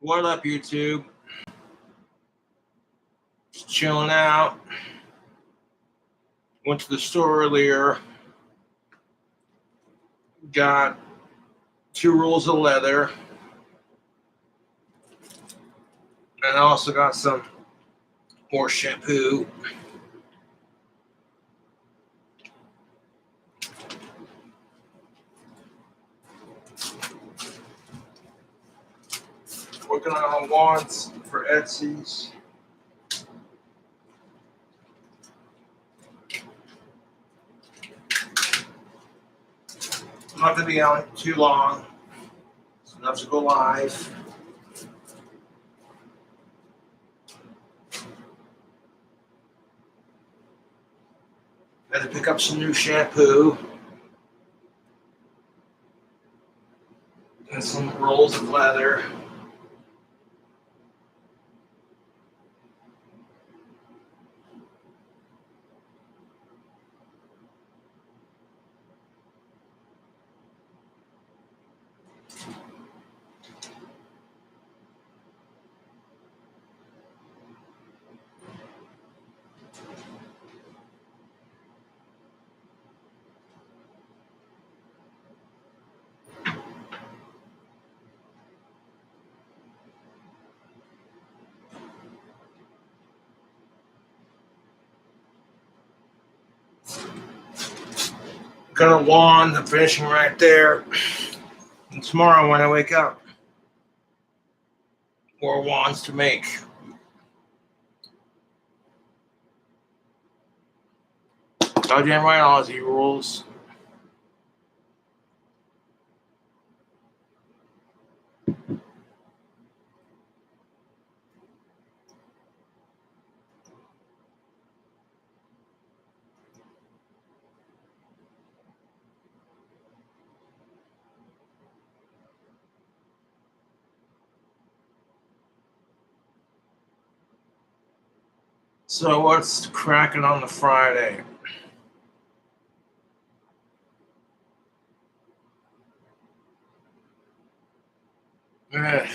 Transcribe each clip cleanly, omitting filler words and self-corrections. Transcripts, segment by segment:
What up, YouTube? Just chilling out. Went to the store earlier. Got 2 rolls of leather. And I also got some more shampoo. Working on wands for Etsy's. I'm not going to be on too long. It's enough to go live. Had to pick up some new shampoo. And some rolls of leather. Got a wand, I'm finishing right there. And tomorrow when I wake up, more wands to make. Goddamn right, Aussie rules. So what's cracking on the Friday? Ugh.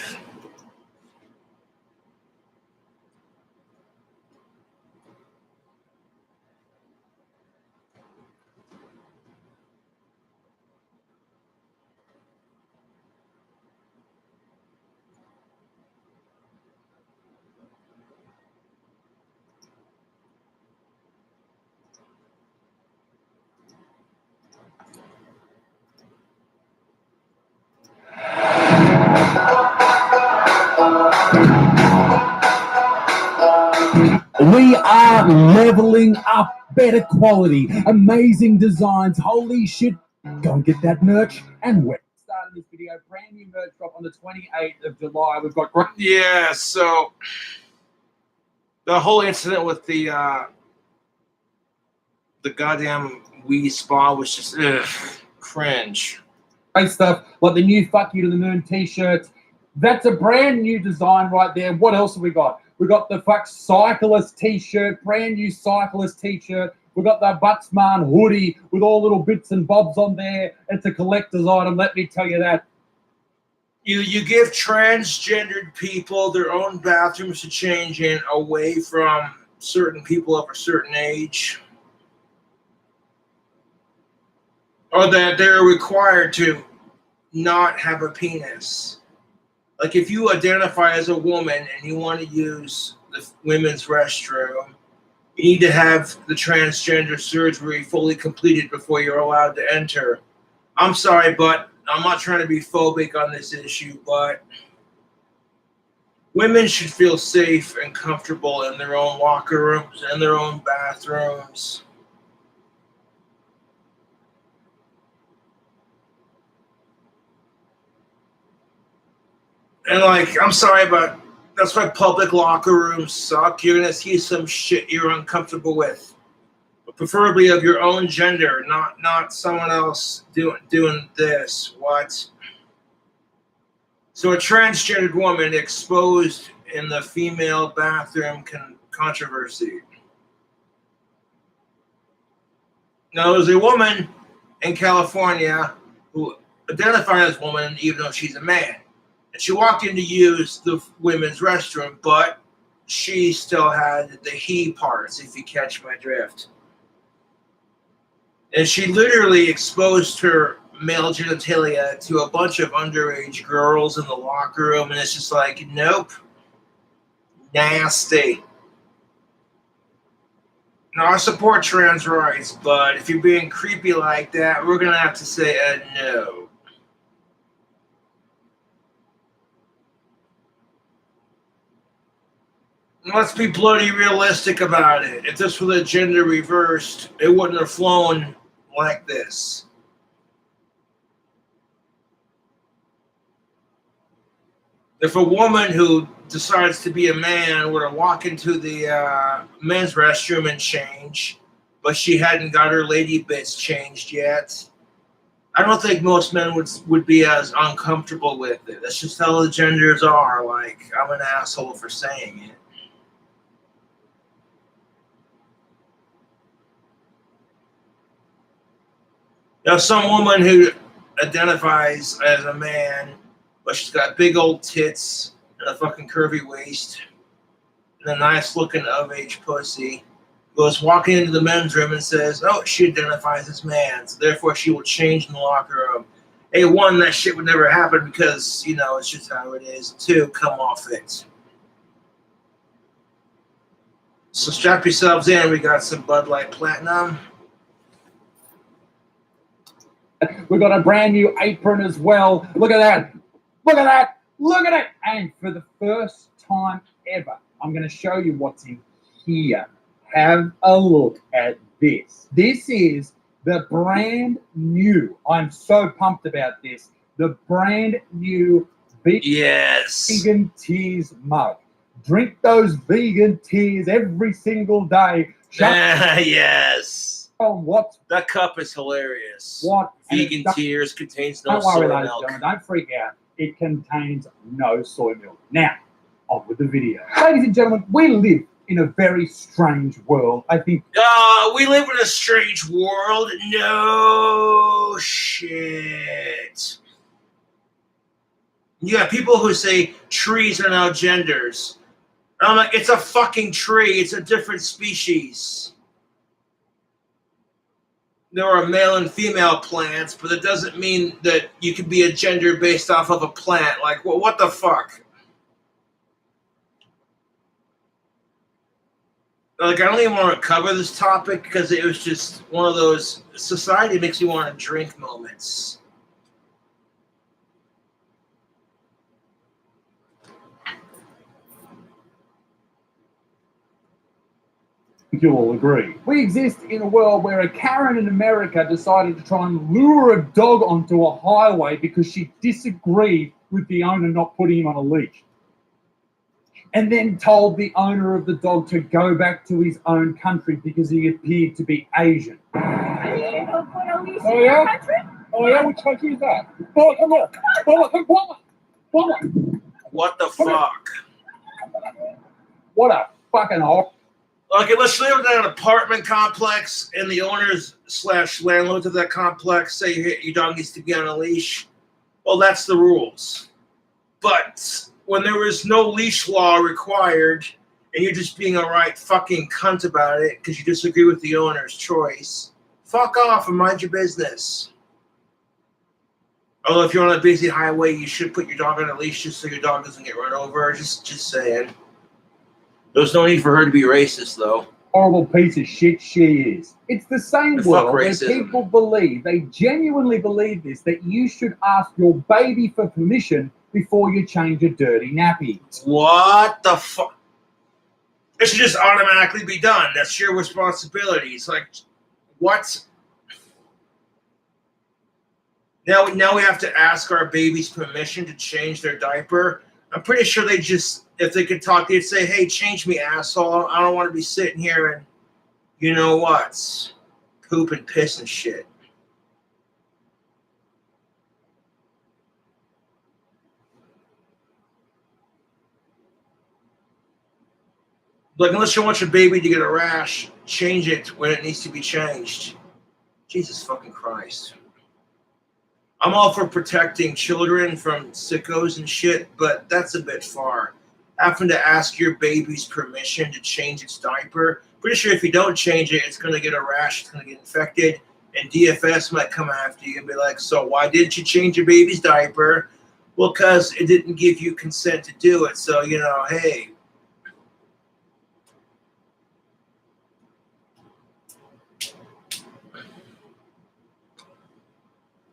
We are leveling up, better quality, amazing designs. Holy shit. Go and get that merch. And we're starting this video. Brand new merch drop on the 28th of July. We've got great. Yeah, so the whole incident with the goddamn weed spa was just cringe. Great stuff like the new Fuck You to the Moon t-shirts. That's a brand new design right there. What else have we got? We got the Fuck Cyclist t-shirt, brand new Cyclist t-shirt. We got the Bucksman hoodie with all little bits and bobs on there. It's a collector's item, let me tell you that. You give transgendered people their own bathrooms to change in away from certain people of a certain age. Or that they're required to not have a penis. Like if you identify as a woman and you want to use the women's restroom, you need to have the transgender surgery fully completed before you're allowed to enter. I'm sorry, but I'm not trying to be phobic on this issue, but women should feel safe and comfortable in their own locker rooms and their own bathrooms. And like, I'm sorry, but that's why public locker rooms suck. You're gonna see some shit you're uncomfortable with, but preferably of your own gender, not someone else doing this. What? So a transgendered woman exposed in the female bathroom controversy. Now, there's a woman in California who identified as a woman even though she's a man. She walked in to use the women's restroom, but she still had the he parts, if you catch my drift. And she literally exposed her male genitalia to a bunch of underage girls in the locker room, and it's just like, nope, nasty. Now, I support trans rights, but if you're being creepy like that, we're going to have to say no. Let's be bloody realistic about it. If this was a gender reversed, it wouldn't have flown like this. If a woman who decides to be a man were to walk into the men's restroom and change, but she hadn't got her lady bits changed yet, I don't think most men would be as uncomfortable with it. That's just how the genders are. Like, I'm an asshole for saying it. Now, some woman who identifies as a man, but she's got big old tits and a fucking curvy waist and a nice looking of age pussy, goes walking into the men's room and says, oh, she identifies as man, so therefore she will change in the locker room. Hey, one, that shit would never happen because, you know, it's just how it is. Two, come off it. So strap yourselves in. We got some Bud Light Platinum. We got a brand new apron as well. Look at that. Look at that. Look at it. And for the first time ever, I'm going to show you what's in here. Have a look at this. This is the brand new. I'm so pumped about this. The brand new vegan teas mug. Drink those vegan teas every single day. Yes. Oh, what? That cup is hilarious. What? Vegan tears contains no don't soy worry, ladies milk. and gentlemen, don't freak out. It contains no soy milk. Now, on with the video. Ladies and gentlemen, we live in a very strange world. I think. We live in a strange world. No shit. You got people who say trees are now genders. I'm like, it's a fucking tree. It's a different species. There are male and female plants, but it doesn't mean that you can be a gender based off of a plant. Like, well, what the fuck? Like, I don't even want to cover this topic because it was just one of those society makes you want to drink moments. You'll all agree. We exist in a world where a Karen in America decided to try and lure a dog onto a highway because she disagreed with the owner not putting him on a leash. And then told the owner of the dog to go back to his own country because he appeared to be Asian. Oh yeah? Oh yeah? Which country is that? Oh, come on. Come on. What the fuck? What a fucking hole. Okay, let's live in an apartment complex and the owners / landlords of that complex say your dog needs to be on a leash. Well, that's the rules. But when there is no leash law required and you're just being a right fucking cunt about it because you disagree with the owner's choice, fuck off and mind your business. Although if you're on a busy highway, you should put your dog on a leash just so your dog doesn't get run over. Just saying. There's no need for her to be racist, though. Horrible piece of shit she is. It's the same world where people believe, they genuinely believe this, that you should ask your baby for permission before you change a dirty nappy. What the fuck? It should just automatically be done. That's your responsibility. It's like, what? Now we have to ask our babies permission to change their diaper. I'm pretty sure they just, if they could talk, they'd say, hey, change me, asshole. I don't want to be sitting here and, you know what, poop and piss and shit. Like, unless you want your baby to get a rash, change it when it needs to be changed. Jesus fucking Christ. I'm all for protecting children from sickos and shit, but that's a bit far. Having to ask your baby's permission to change its diaper. Pretty sure if you don't change it, it's going to get a rash, it's going to get infected, and DFS might come after you and be like, so why didn't you change your baby's diaper? Well, because it didn't give you consent to do it. So, hey.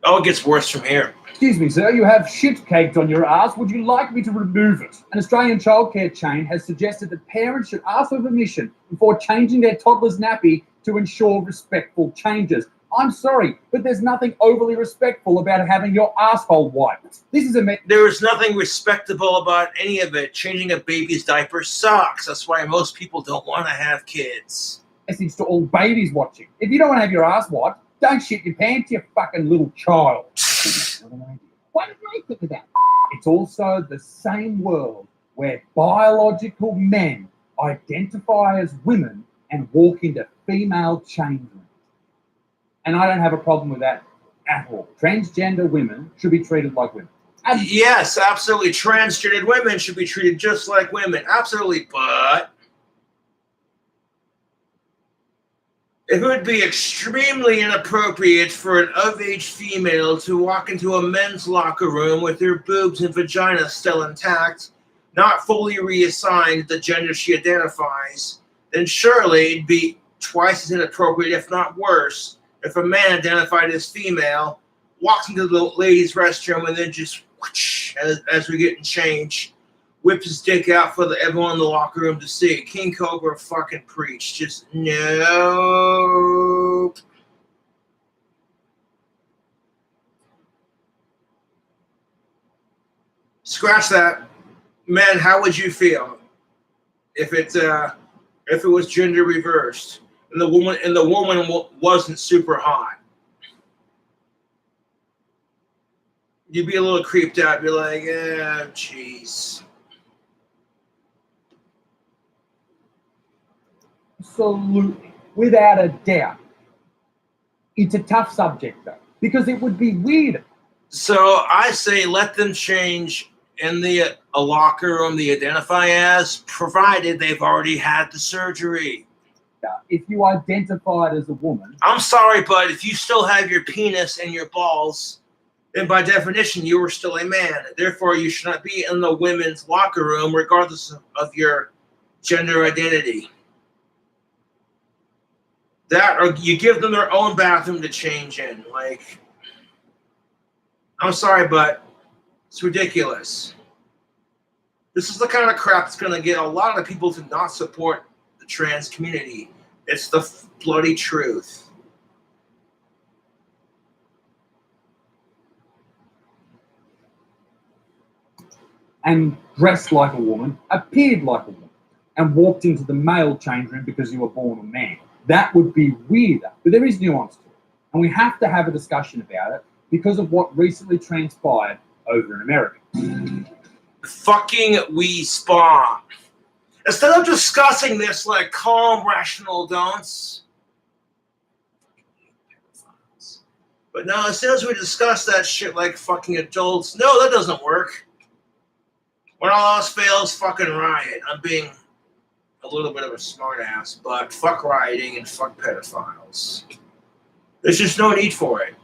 Oh, it gets worse from here. Excuse me, sir, you have shit caked on your ass. Would you like me to remove it? An Australian childcare chain has suggested that parents should ask for permission before changing their toddler's nappy to ensure respectful changes. I'm sorry, but there's nothing overly respectful about having your asshole wiped. There is nothing respectable about any of it. Changing a baby's diaper sucks. That's why most people don't want to have kids. Message to all babies watching. If you don't want to have your ass wiped, don't shit your pants, you fucking little child. Why did I think of that? It's also the same world where biological men identify as women and walk into female change rooms. And I don't have a problem with that at all. Transgender women should be treated like women. Yes, absolutely. Transgendered women should be treated just like women. Absolutely, but it would be extremely inappropriate for an of-age female to walk into a men's locker room with her boobs and vagina still intact, not fully reassigned the gender she identifies, then surely it'd be twice as inappropriate, if not worse, if a man identified as female walks into the ladies' restroom and then just, whoosh, as we're getting changed, whip his dick out for everyone in the locker room to see. King Cobra fucking preach. Just no. Scratch that. Man, how would you feel if it was gender reversed and the woman wasn't super hot? You'd be a little creeped out. Be like, jeez. Absolutely, without a doubt. It's a tough subject, though, because it would be weird. So I say let them change in a locker room they identify as, provided they've already had the surgery. If you identified as a woman... I'm sorry, but if you still have your penis and your balls, then by definition you were still a man. Therefore, you should not be in the women's locker room regardless of your gender identity. That, or you give them their own bathroom to change in. Like, I'm sorry, but it's ridiculous. This is the kind of crap that's going to get a lot of people to not support the trans community. It's the bloody truth. And dressed like a woman, appeared like a woman, and walked into the male change room because you were born a man. That would be weirder, but there is nuance to it. And we have to have a discussion about it because of what recently transpired over in America. Fucking we spawn. Instead of discussing this like calm, rational adults, but no, as soon as we discuss that shit like fucking adults, no, that doesn't work. When all else fails, fucking riot. I'm being a little bit of a smartass, but fuck rioting and fuck pedophiles. There's just no need for it.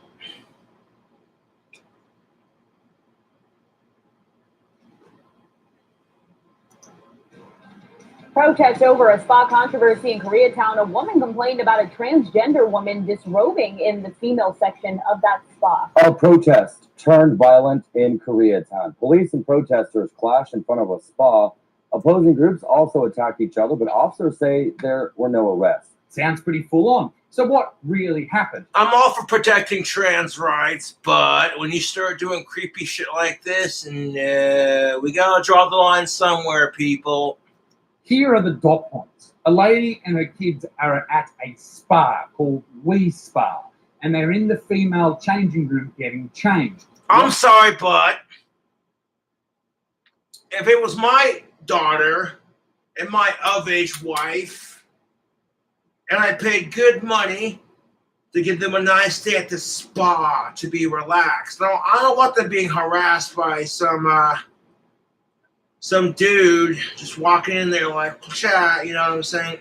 Protest over a spa controversy in Koreatown. A woman complained about a transgender woman disrobing in the female section of that spa. A protest turned violent in Koreatown. Police and protesters clashed in front of a spa. Opposing groups also attacked each other, but officers say there were no arrests. Sounds pretty full on. So what really happened? I'm all for protecting trans rights, but when you start doing creepy shit like this, we gotta draw the line somewhere, people. Here are the dot points. A lady and her kids are at a spa called WY Spa, and they're in the female changing room getting changed. I'm sorry, but if it was my daughter and my of-age wife, and I paid good money to give them a nice day at the spa to be relaxed. Now, I don't want them being harassed by some dude just walking in there like, chat, you know what I'm saying?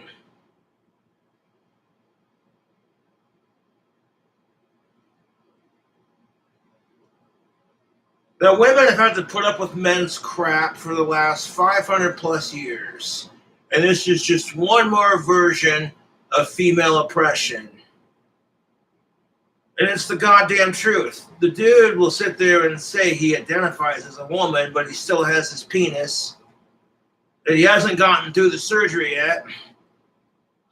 Now, women have had to put up with men's crap for the last 500 plus years. And this is just one more version of female oppression. And it's the goddamn truth. The dude will sit there and say he identifies as a woman, but he still has his penis. That he hasn't gotten through the surgery yet.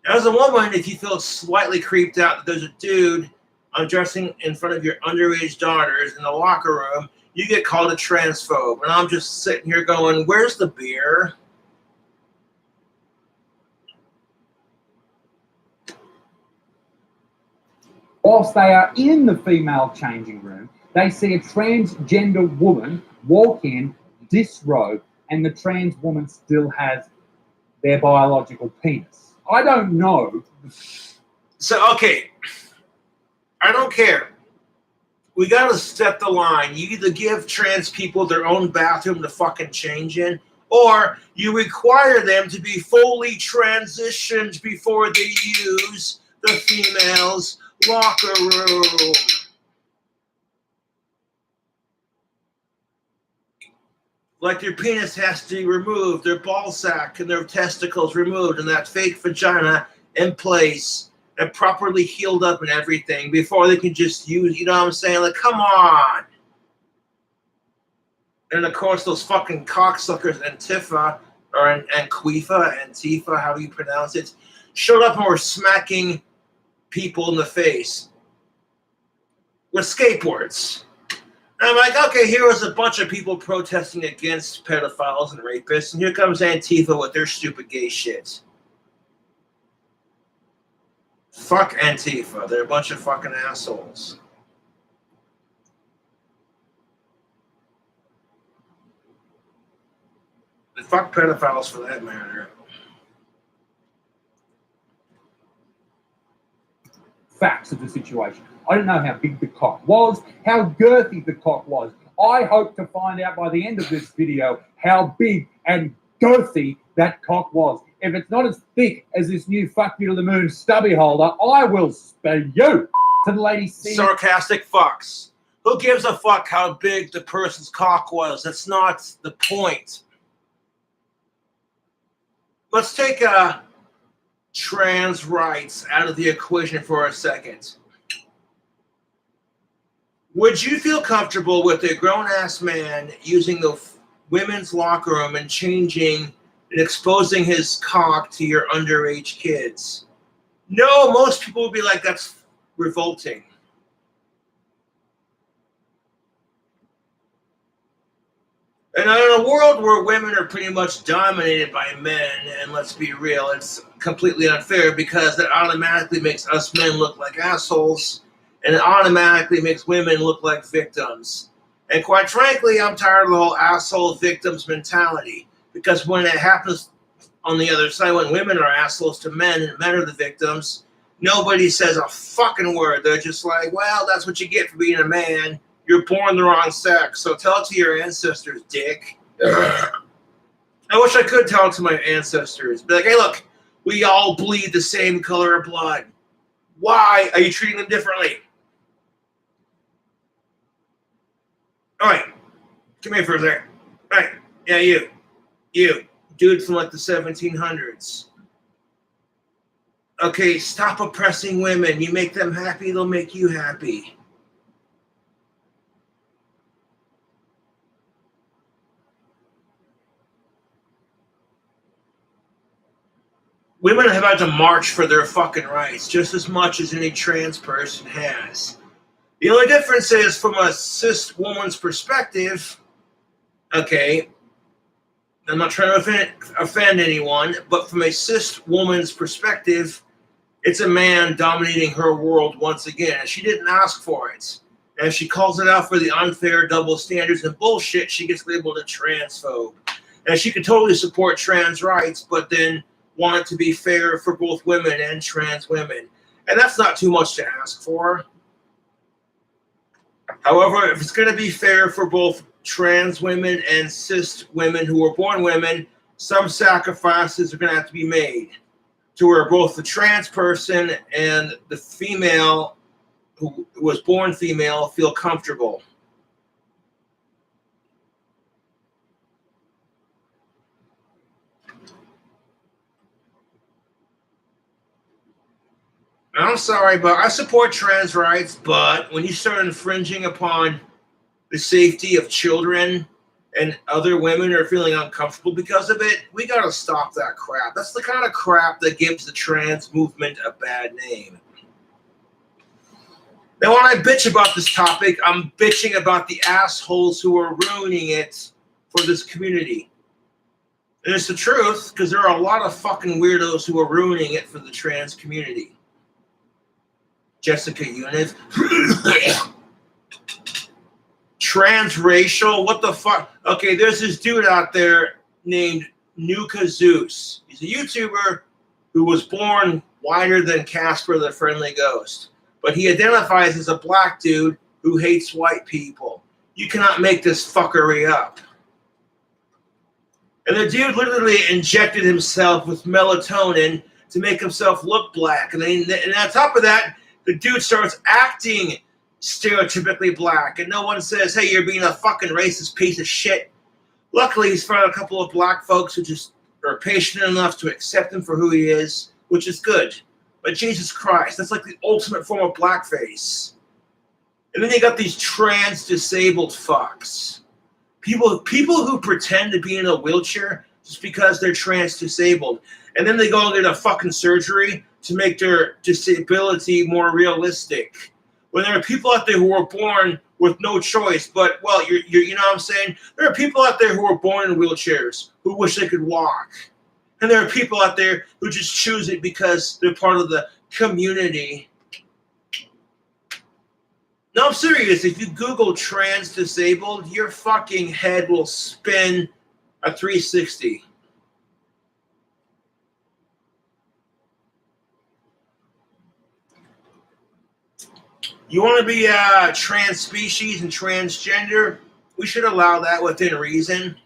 As a woman, if you feel slightly creeped out that there's a dude undressing in front of your underage daughters in the locker room, you get called a transphobe. And I'm just sitting here going, where's the beer? Whilst they are in the female changing room, they see a transgender woman walk in, disrobe, and the trans woman still has their biological penis. I don't know. So, okay, I don't care. We gotta step the line. You either give trans people their own bathroom to fucking change in, or you require them to be fully transitioned before they use the female's locker room. Like their penis has to be removed, their ball sack and their testicles removed, and that fake vagina in place and properly healed up and everything before they can just use, you know what I'm saying? Like, come on. And of course, those fucking cocksuckers, Antifa, or Antifa, how do you pronounce it, showed up and were smacking people in the face with skateboards. And I'm like, okay, here was a bunch of people protesting against pedophiles and rapists, and here comes Antifa with their stupid gay shit. Fuck Antifa. They're a bunch of fucking assholes. And fuck pedophiles for that matter. Facts of the situation. I don't know how big the cock was, how girthy the cock was. I hope to find out by the end of this video how big and girthy that cock was. If it's not as thick as this new fuck you to the moon stubby holder, I will spare you to the lady. Sarcastic fucks. Who gives a fuck how big the person's cock was? That's not the point. Let's take trans rights out of the equation for a second. Would you feel comfortable with a grown-ass man using the women's locker room and changing and exposing his cock to your underage kids? No, most people would be like, that's revolting. And in a world where women are pretty much dominated by men, and let's be real, it's completely unfair because that automatically makes us men look like assholes, and it automatically makes women look like victims. And quite frankly, I'm tired of the whole asshole victims mentality, because when it happens on the other side, when women are assholes to men and men are the victims, nobody says a fucking word. They're just like, well, that's what you get for being a man. You're born the wrong sex, so tell it to your ancestors, dick. I wish I could tell it to my ancestors. Be like, hey, look, we all bleed the same color of blood. Why are you treating them differently? All right, come here for a second. All right, yeah, you, dude from like the 1700s. Okay, stop oppressing women. You make them happy, they'll make you happy. Women have had to march for their fucking rights just as much as any trans person has. The only difference is from a cis woman's perspective, okay, I'm not trying to offend anyone, but from a cis woman's perspective, it's a man dominating her world once again. And she didn't ask for it. And if she calls it out for the unfair double standards and bullshit, she gets labeled a transphobe. And she could totally support trans rights, but then want it to be fair for both women and trans women. And that's not too much to ask for. However, if it's going to be fair for both trans women and cis women who were born women, some sacrifices are going to have to be made to where both the trans person and the female who was born female feel comfortable. I'm sorry, but I support trans rights, but when you start infringing upon the safety of children and other women are feeling uncomfortable because of it, we got to stop that crap. That's the kind of crap that gives the trans movement a bad name. Now, when I bitch about this topic, I'm bitching about the assholes who are ruining it for this community. And it's the truth, because there are a lot of fucking weirdos who are ruining it for the trans community. Jessica Univ. Transracial? What the fuck? Okay, there's this dude out there named Nuka Zeus. He's a YouTuber who was born whiter than Casper the Friendly Ghost. But he identifies as a black dude who hates white people. You cannot make this fuckery up. And the dude literally injected himself with melatonin to make himself look black. And on top of that, the dude starts acting stereotypically black. And no one says, hey, you're being a fucking racist piece of shit. Luckily, he's found a couple of black folks who just are patient enough to accept him for who he is, which is good. But Jesus Christ, that's like the ultimate form of blackface. And then you got these trans disabled fucks. People who pretend to be in a wheelchair just because they're trans disabled. And then they go and get a fucking surgery to make their disability more realistic. When there are people out there who were born with no choice, but, well, you know what I'm saying? There are people out there who were born in wheelchairs who wish they could walk. And there are people out there who just choose it because they're part of the community. No, I'm serious. If you Google trans disabled, your fucking head will spin a 360. You want to be a trans species and transgender? We should allow that within reason.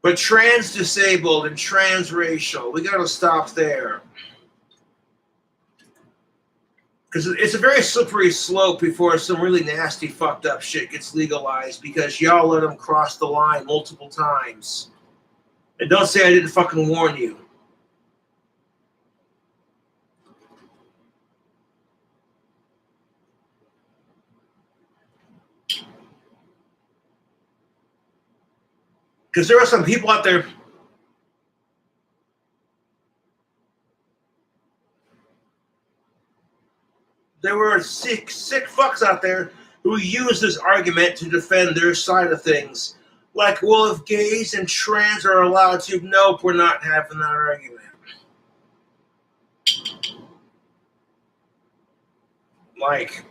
But trans disabled and transracial, we got to stop there. Because it's a very slippery slope before some really nasty, fucked up shit gets legalized because y'all let them cross the line multiple times. And don't say I didn't fucking warn you. Because there are some people out there. There were sick fucks out there who use this argument to defend their side of things. Like, well, if gays and trans are allowed to, nope, we're not having that argument. Like,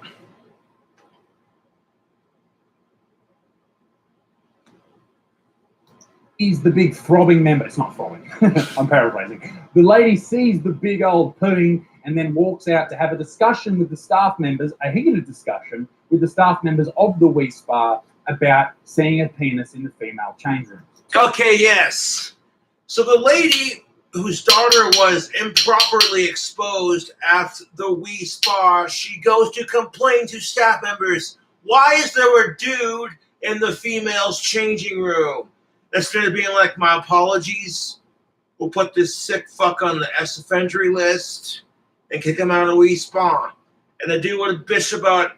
He's the big throbbing member. It's not throbbing. I'm paraphrasing. The lady sees the big old pudding and then walks out to have a discussion with the staff members, a heated discussion with the staff members of the WY Spa about seeing a penis in the female change room. okay, yes. So the lady whose daughter was improperly exposed at the WY Spa, she goes to complain to staff members, why is there a dude in the female's changing room? Instead of being like, my apologies, we'll put this sick fuck on the S-offendery list and kick him out of WY Spa. And the dude would bitch about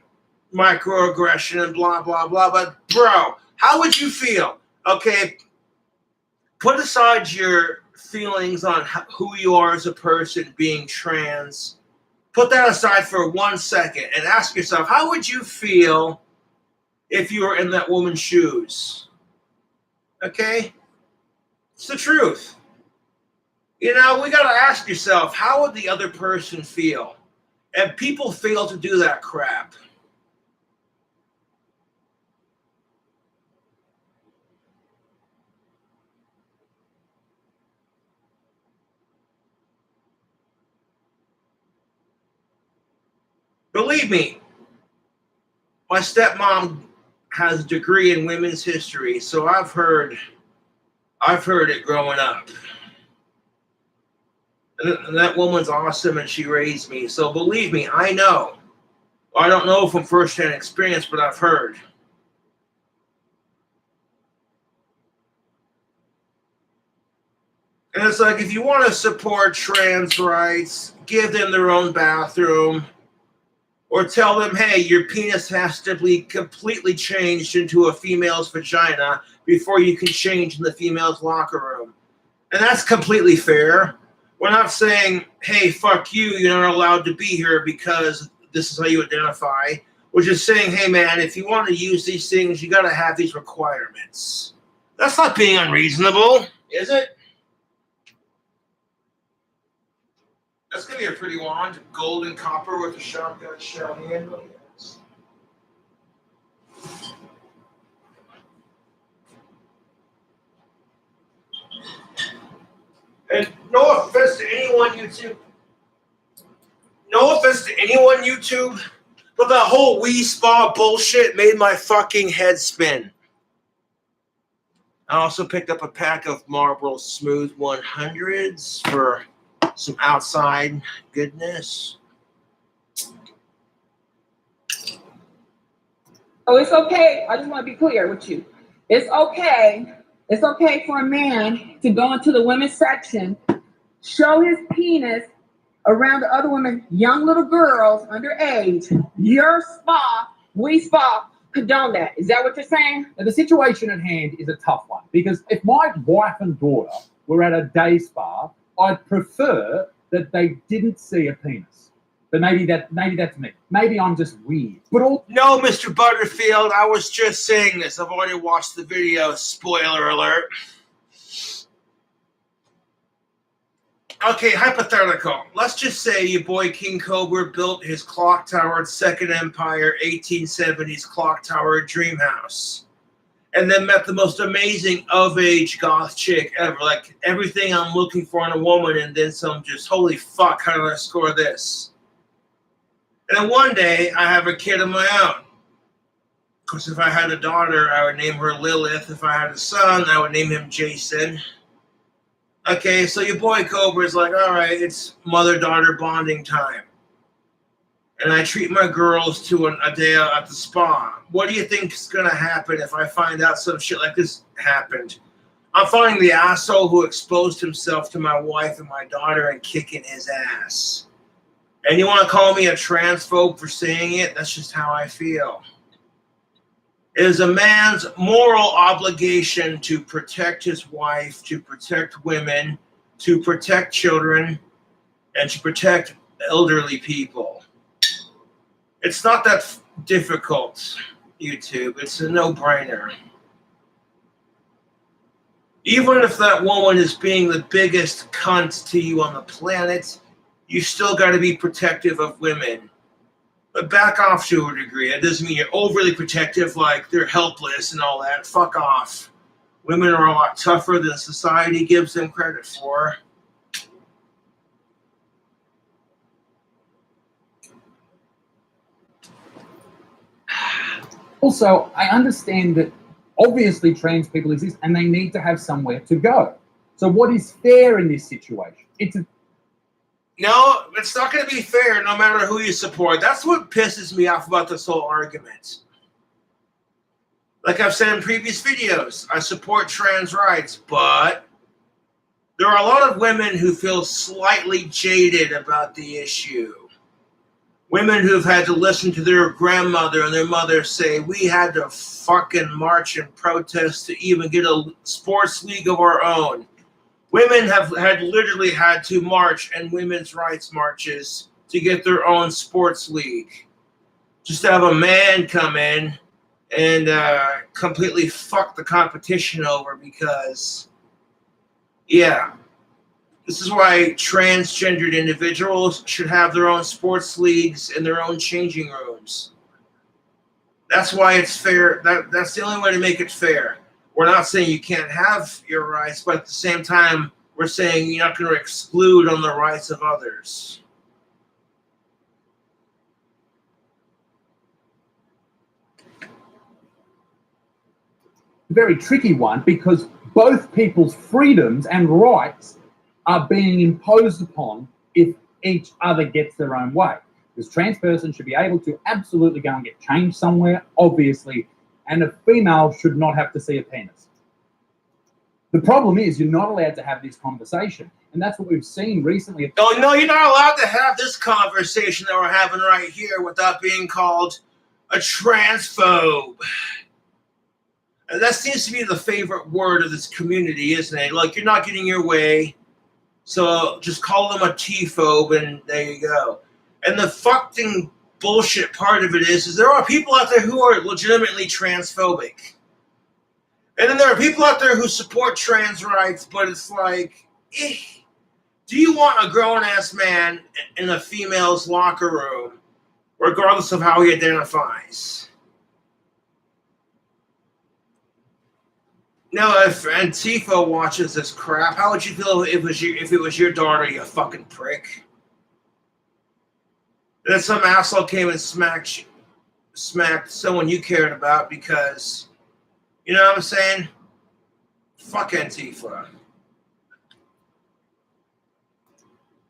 microaggression and blah, blah, blah. But, bro, how would you feel? Okay, put aside your feelings on who you are as a person being trans. Put that aside for 1 second and ask yourself, how would you feel if you were in that woman's shoes? Okay? It's the truth. You know, we got to ask yourself, how would the other person feel? And people fail to do that crap. Believe me, my stepmom has a degree in women's history, so I've heard it growing up. And that woman's awesome, and she raised me. So believe me, I know. I don't know from firsthand experience, but I've heard. And it's like, if you want to support trans rights, give them their own bathroom, or tell them, hey, your penis has to be completely changed into a female's vagina before you can change in the female's locker room. And that's completely fair. We're not saying, hey, fuck you, you're not allowed to be here because this is how you identify. We're just saying, hey, man, if you want to use these things, you got to have these requirements. That's not being unreasonable, is it? That's going to be a pretty wand. Gold and copper with a shotgun shell handle. Yes. And no offense to anyone, YouTube. No offense to anyone, YouTube. But that whole Wii Spa bullshit made my fucking head spin. I also picked up a pack of Marlboro Smooth 100s for some outside goodness. Oh, it's okay. I just want to be clear with you. It's okay. It's okay for a man to go into the women's section, show his penis around the other women, young little girls underage. Your spa, we spa, condone that. Is that what you're saying? Now, the situation at hand is a tough one because if my wife and daughter were at a day spa, I'd prefer that they didn't see a penis. But maybe that's me. Maybe I'm just weird. But No, Mr. Butterfield, I was just saying this. I've already watched the video. Spoiler alert. Okay, hypothetical. Let's just say your boy King Cobra built his clock-towered Second Empire 1870s clock tower dream house. And then met the most amazing of-age goth chick ever. Like, everything I'm looking for in a woman, and then some just, holy fuck, how did I score this? And then one day, I have a kid of my own. Of course, if I had a daughter, I would name her Lilith. If I had a son, I would name him Jason. Okay, so your boy Cobra is like, all right, it's mother-daughter bonding time. And I treat my girls to a day at the spa. What do you think is going to happen if I find out some shit like this happened? I'm finding the asshole who exposed himself to my wife and my daughter and kicking his ass. And you want to call me a transphobe for saying it? That's just how I feel. It is a man's moral obligation to protect his wife, to protect women, to protect children, and to protect elderly people. It's not that difficult, YouTube. It's a no-brainer. Even if that woman is being the biggest cunt to you on the planet, you still got to be protective of women. But back off to a degree. That doesn't mean you're overly protective, like they're helpless and all that. Fuck off. Women are a lot tougher than society gives them credit for. also, I understand that obviously trans people exist and they need to have somewhere to go. So what is fair in this situation? No, it's not going to be fair no matter who you support. That's what pisses me off about this whole argument. Like I've said in previous videos, I support trans rights, but there are a lot of women who feel slightly jaded about the issue. Women who've had to listen to their grandmother and their mother say, we had to fucking march and protest to even get a sports league of our own. Women have literally had to march and women's rights marches to get their own sports league. Just to have a man come in and completely fuck the competition over because, yeah, this is why transgendered individuals should have their own sports leagues and their own changing rooms. That's why it's fair. That's the only way to make it fair. We're not saying you can't have your rights, but at the same time, we're saying you're not going to exclude on the rights of others. a very tricky one because both people's freedoms and rights are being imposed upon if each other gets their own way. This trans person should be able to absolutely go and get changed somewhere, obviously, and a female should not have to see a penis. The problem is you're not allowed to have this conversation, and that's what we've seen recently. Oh, no, you're not allowed to have this conversation that we're having right here without being called a transphobe. And that seems to be the favorite word of this community, isn't it? Like, you're not getting your way, so just call them a T-phobe, and there you go. And the fucking bullshit part of it is there are people out there who are legitimately transphobic. And then there are people out there who support trans rights, but it's like, do you want a grown-ass man in a female's locker room, regardless of how he identifies? Now, if Antifa watches this crap, how would you feel if it was your daughter, you fucking prick? And then some asshole came and smacked someone you cared about because, you know what I'm saying? Fuck Antifa.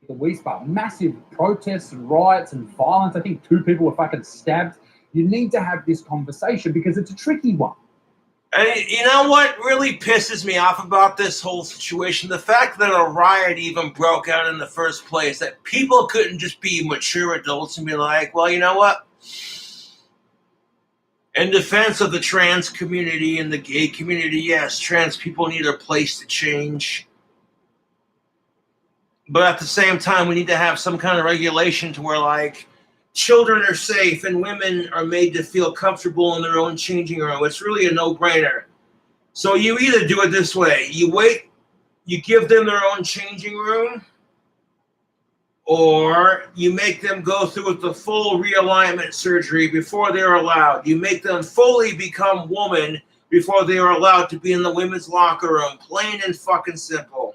We sparked massive protests and riots and violence. I think 2 people were fucking stabbed. You need to have this conversation because it's a tricky one. And you know what really pisses me off about this whole situation? The fact that a riot even broke out in the first place, that people couldn't just be mature adults and be like, well, you know what? In defense of the trans community and the gay community, yes, trans people need a place to change. But at the same time, we need to have some kind of regulation to where, like, children are safe and women are made to feel comfortable in their own changing room. It's really a no-brainer. So you either do it this way. You wait, you give them their own changing room, or you make them go through the full realignment surgery before they're allowed. You make them fully become woman before they are allowed to be in the women's locker room. Plain and fucking simple.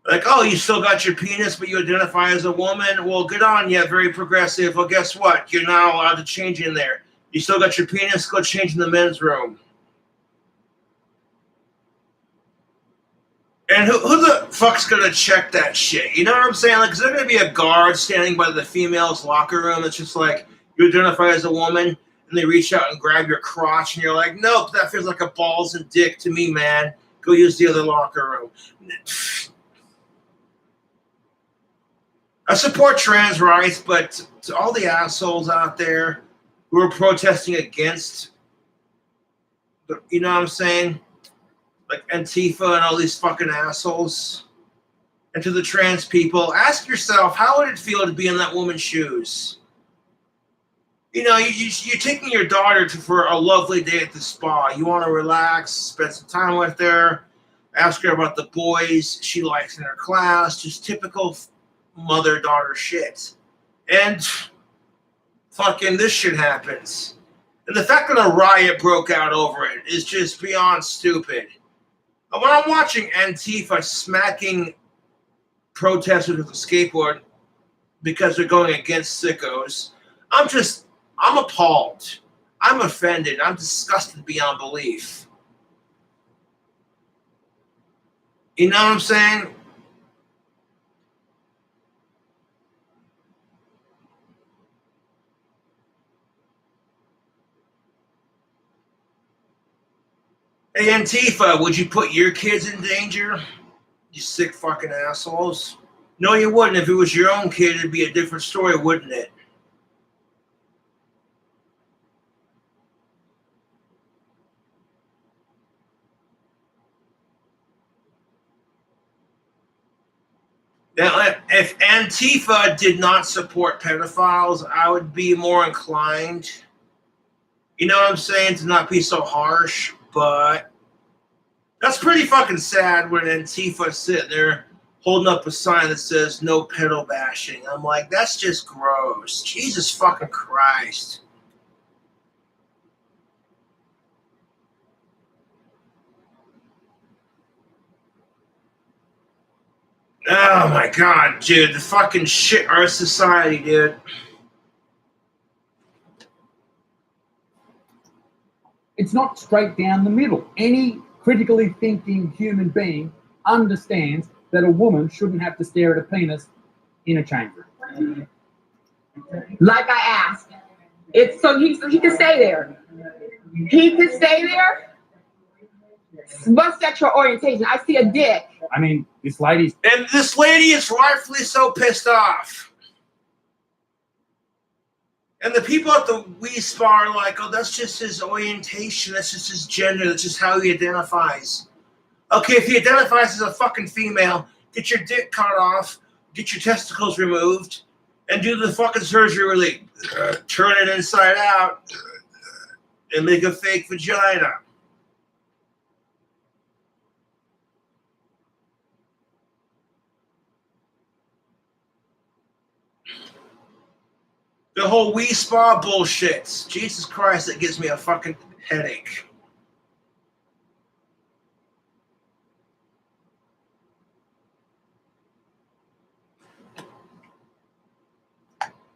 Like, oh, you still got your penis, but you identify as a woman? Well, good on you, very progressive. Well, guess what? You're not allowed to change in there. You still got your penis? Go change in the men's room. And who the fuck's going to check that shit? You know what I'm saying? Like, is there going to be a guard standing by the female's locker room that's just like, you identify as a woman, and they reach out and grab your crotch, and you're like, nope, that feels like a balls and dick to me, man. Go use the other locker room. I support trans rights, but to all the assholes out there who are protesting against, you know what I'm saying? Like Antifa and all these fucking assholes. And to the trans people, ask yourself, how would it feel to be in that woman's shoes? You know, you're taking your daughter for a lovely day at the spa. You want to relax, spend some time with her, ask her about the boys she likes in her class, just typical mother-daughter shit. And fucking this shit happens. And the fact that a riot broke out over it is just beyond stupid. And when I'm watching Antifa smacking protesters with a skateboard because they're going against sickos, I'm appalled. I'm offended. I'm disgusted beyond belief. You know what I'm saying? Hey, Antifa, would you put your kids in danger? You sick fucking assholes. No, you wouldn't. If it was your own kid, it'd be a different story, wouldn't it? Now, if Antifa did not support pedophiles, I would be more inclined, you know what I'm saying, to not be so harsh. But that's pretty fucking sad when Antifa's sitting there holding up a sign that says no pedo bashing. I'm like, that's just gross. Jesus fucking Christ. Oh my god, dude. The fucking shit our society, dude. It's not straight down the middle. Any critically thinking human being understands that a woman shouldn't have to stare at a penis in a chamber. Like I asked, it's so he can stay there. He can stay there. What sexual orientation? I see a dick. I mean, this lady's. And this lady is rightfully so pissed off. And the people at the Wii Spa are like, oh, that's just his orientation. That's just his gender. That's just how he identifies. Okay, if he identifies as a fucking female, get your dick cut off, get your testicles removed, and do the fucking surgery where they turn it inside out and make a fake vagina. The whole Wii Spa bullshit. Jesus Christ, it gives me a fucking headache.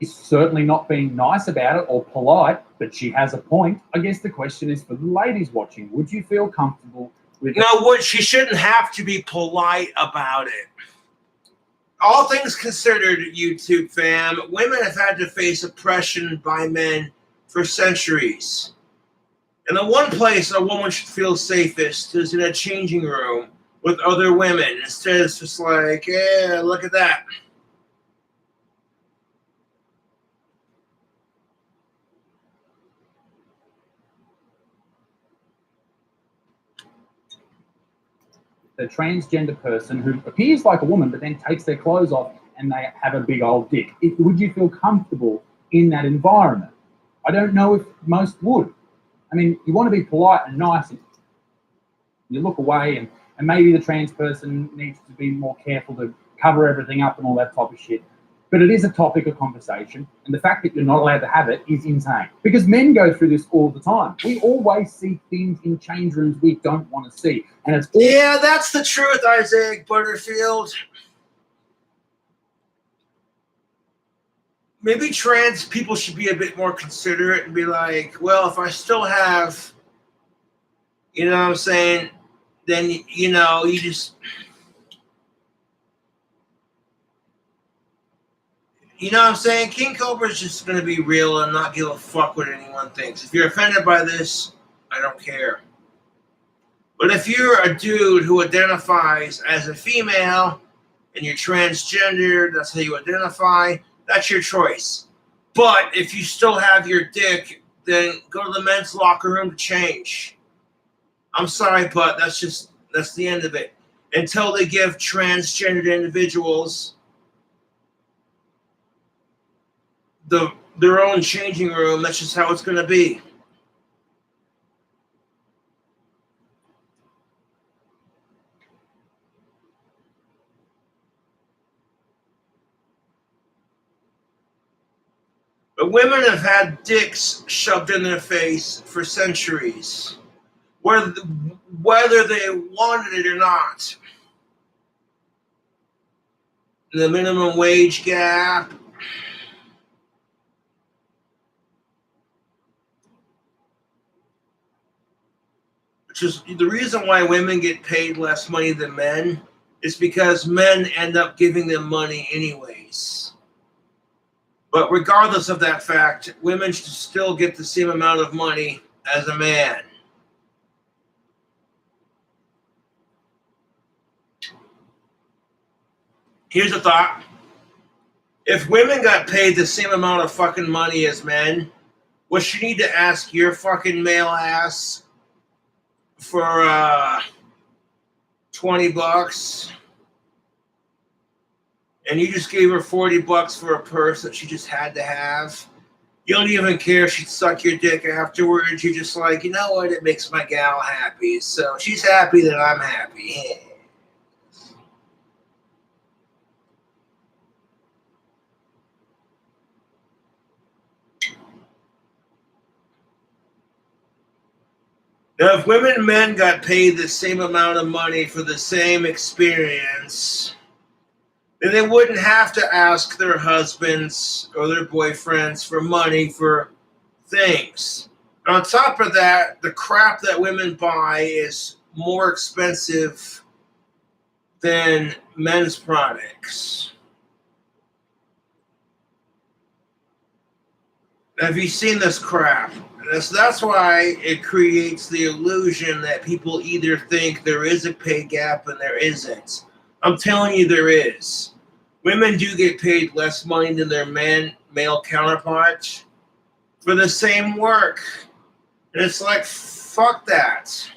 She's certainly not being nice about it or polite, but she has a point. I guess the question is for the ladies watching, would you feel comfortable with... No, she shouldn't have to be polite about it. All things considered, YouTube fam, women have had to face oppression by men for centuries. And the one place a woman should feel safest is in a changing room with other women. Instead, it's just like, yeah, look at that. The transgender person who appears like a woman but then takes their clothes off and they have a big old dick. Would you feel comfortable in that environment? I don't know if most would. I mean, you want to be polite and nice and you look away and maybe the trans person needs to be more careful to cover everything up and all that type of shit. But it is a topic of conversation, and the fact that you're not allowed to have it is insane. Because men go through this all the time. We always see things in change rooms we don't want to see. And it's all... Yeah, that's the truth, Isaac Butterfield. Maybe trans people should be a bit more considerate and be like, well, if I still have, you know what I'm saying, then, you know, you just... You know what I'm saying? King Cobra is just going to be real and not give a fuck what anyone thinks. If you're offended by this, I don't care. But if you're a dude who identifies as a female and you're transgender, that's how you identify, that's your choice. But if you still have your dick, then go to the men's locker room to change. I'm sorry, but that's the end of it. Until they give transgendered individuals their own changing room, that's just how it's going to be. But women have had dicks shoved in their face for centuries, whether they wanted it or not. The minimum wage gap, which is the reason why women get paid less money than men, is because men end up giving them money anyways. But regardless of that fact, women should still get the same amount of money as a man. Here's a thought. If women got paid the same amount of fucking money as men, what you need to ask your fucking male ass for $20, and you just gave her $40 for a purse that she just had to have. You don't even care if she'd suck your dick afterwards. You're just like, you know what? It makes my gal happy. So she's happy that I'm happy. Now, if women and men got paid the same amount of money for the same experience, then they wouldn't have to ask their husbands or their boyfriends for money for things. On top of that, the crap that women buy is more expensive than men's products. Have you seen this crap? That's why it creates the illusion that people either think there is a pay gap and there isn't. I'm telling you there is. Women do get paid less money than their male counterparts for the same work. And it's like, fuck that.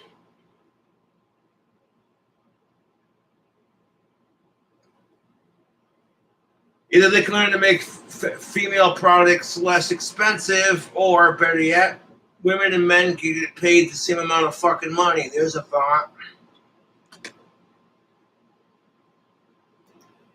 Either they can learn to make female products less expensive, or better yet, women and men can get paid the same amount of fucking money. There's a thought.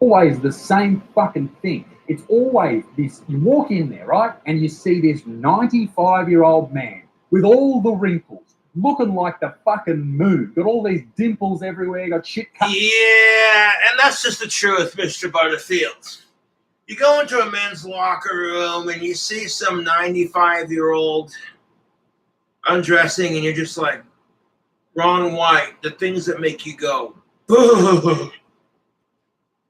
Always the same fucking thing. It's always this. You walk in there, right, and you see this 95-year-old man with all the wrinkles, looking like the fucking moon, got all these dimples everywhere, got shit cut. Yeah, and that's just the truth, Mr. Butterfield. You go into a men's locker room and you see some 95-year-old undressing, and you're just like, Ron White, the things that make you go, ugh.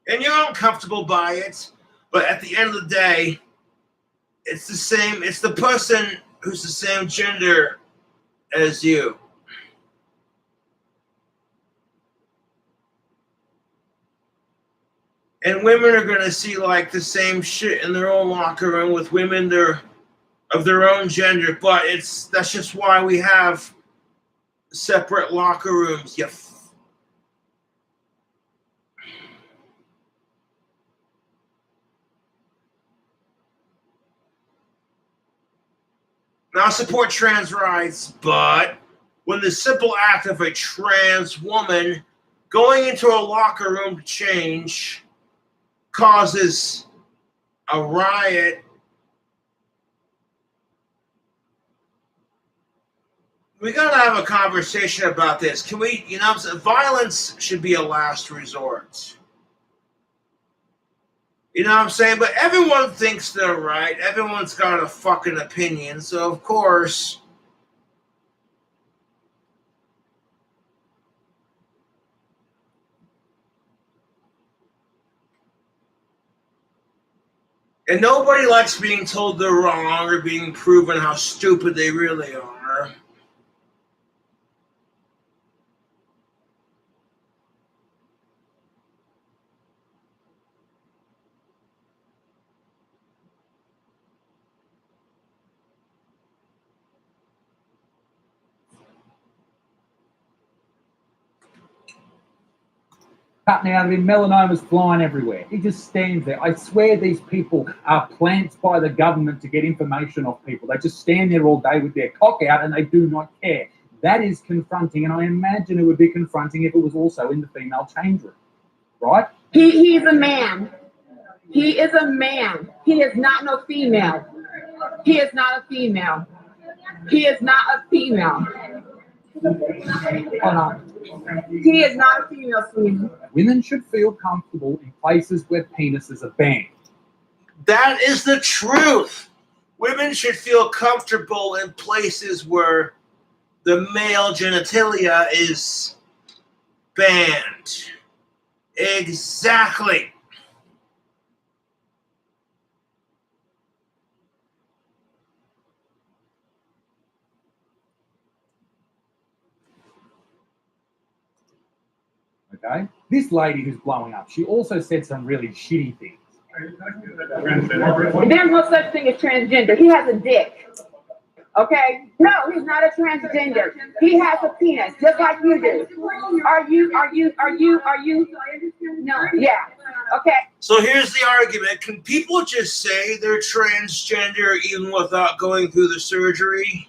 And you're uncomfortable by it, but at the end of the day, it's the same. It's the person who's the same gender as you. And women are going to see like the same shit in their own locker room with women of their own gender, but that's just why we have separate locker rooms. Now, I support trans rights, but when the simple act of a trans woman going into a locker room to change causes a riot, we gotta have a conversation about this. Can we, violence should be a last resort. You know what I'm saying? But everyone thinks they're right. Everyone's got a fucking opinion. So, of course, and nobody likes being told they're wrong or being proven how stupid they really are. Cutting out of him, melanoma's flying everywhere. He just stands there. I swear these people are plants by the government to get information off people. They just stand there all day with their cock out and they do not care. That is confronting, and I imagine it would be confronting if it was also in the female change room, right? He's a man. He is a man. He is not no female. He is not a female. He is not a female. Hold on. He is not a female, sweetie. Women should feel comfortable in places where penises are banned. That is the truth. Women should feel comfortable in places where the male genitalia is banned. Exactly. Okay? This lady who's blowing up, she also said some really shitty things. There's no such thing as transgender. He has a dick. Okay? No, he's not a transgender. He has a penis, just like you do. Are you? No. Yeah. Okay. So here's the argument. Can people just say they're transgender even without going through the surgery?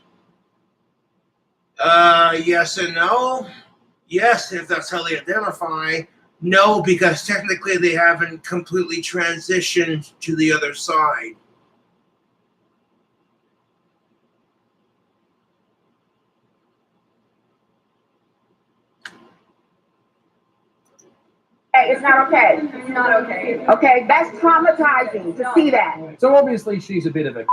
Yes and no. Yes, if that's how they identify. No, because technically they haven't completely transitioned to the other side. It's not okay. It's not okay. Okay, that's traumatizing to see that. So obviously she's a bit of a